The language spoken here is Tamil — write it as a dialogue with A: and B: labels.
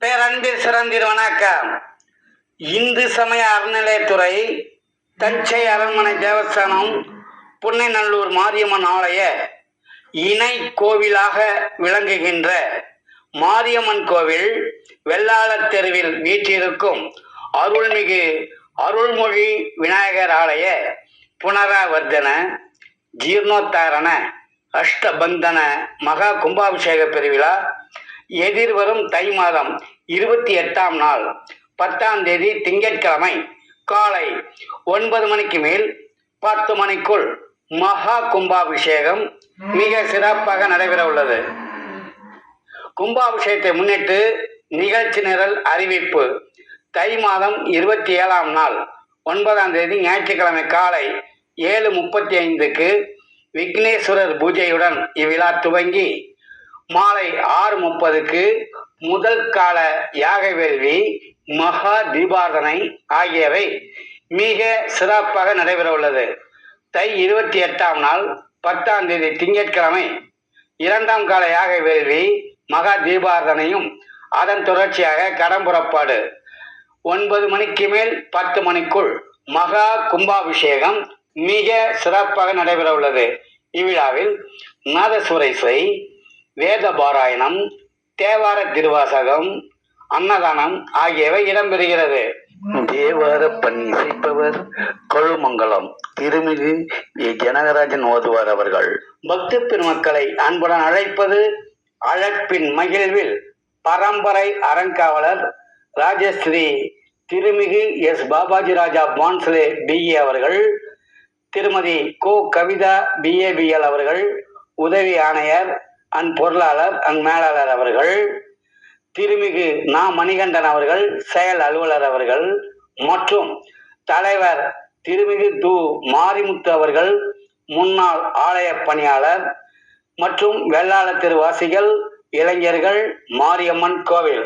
A: பேரன்பில் சிறந்தீர் வணக்கம். இந்து சமய அறநிலையத்துறை, தஞ்சை அரண்மனை தேவஸ்தானம், புன்னைநல்லூர் மாரியம்மன் ஆலய இணை கோவிலாக விளங்குகின்ற மாரியம்மன் கோவில் வெள்ளாளர் தெருவில் வீற்றிருக்கும் அருள்மிகு அருள்மொழி விநாயகர் ஆலய புனராவர்த்தன ஜீர்ணோத்தாரண அஷ்டபந்தன மகா கும்பாபிஷேக பெருவிழா எதிர்வரும் தை மாதம் 28ஆம் நாள் 10ஆம் தேதி திங்கட்கிழமை காலை 9 மணிக்கு மேல் 10 மணிக்குள் மகா கும்பாபிஷேகம் மிக சிறப்பாக நடைபெற உள்ளது. கும்பாபிஷேகத்தை முன்னிட்டு நிகழ்ச்சி நிரல் அறிவிப்பு. தை மாதம் 27ஆம் நாள் 9ஆம் தேதி ஞாயிற்றுக்கிழமை காலை 7:35க்கு விக்னேஸ்வரர் பூஜையுடன் இவ்விழா துவங்கி மாலை 6:30க்கு முதல் கால யாக வேள்வி, மகா தீபாரதனை ஆகியவை மிக சிறப்பாக நடைபெற உள்ளது. தை 28ஆம் நாள் 10ஆம் தேதி திங்கட்கிழமை 2ஆம் கால யாக வேள்வி, மகா தீபாரதனையும் அதன் தொடர்ச்சியாக கடம்புறப்பாடு 9 மணிக்கு மேல் 10 மணிக்குள் மகா கும்பாபிஷேகம் மிக சிறப்பாக நடைபெற உள்ளது. இவ்விழாவில் நாதசுர இசை, வேத பாராயணம், தேவார திருவாசகம், அன்னதானம் ஆகியவை இடம்பெறுகிறது. தேவார பண் இசைப்பவர் கொழுமங்கலம் திருமிகு ஜனகராஜன் ஓதுவார் அவர்கள். பக்தி பெருமக்களை அன்புடன் அழைப்பது அழைப்பின் மகிழ்வில் பரம்பரை அறங்காவலர் ராஜஸ்ரீ திருமிகு எஸ். பாபாஜி ராஜா பான்ஸ்லே பிஏ அவர்கள், திருமதி கோ கவிதா பிஏபிஎல் அவர்கள், உதவி ஆணையர் அண்ட் பொருளாளர் அண்ட் மேலாளர் அவர்கள், திருமிகு நா. மணிகண்டன் அவர்கள் செயல் அலுவலர் அவர்கள் மற்றும் தலைவர் திருமிகு து. மாரிமுத்து அவர்கள் முன்னாள் ஆலய பணியாளர் மற்றும் வெள்ளாளர் தெருவாசிகள், இளைஞர்கள், மாரியம்மன் கோவில்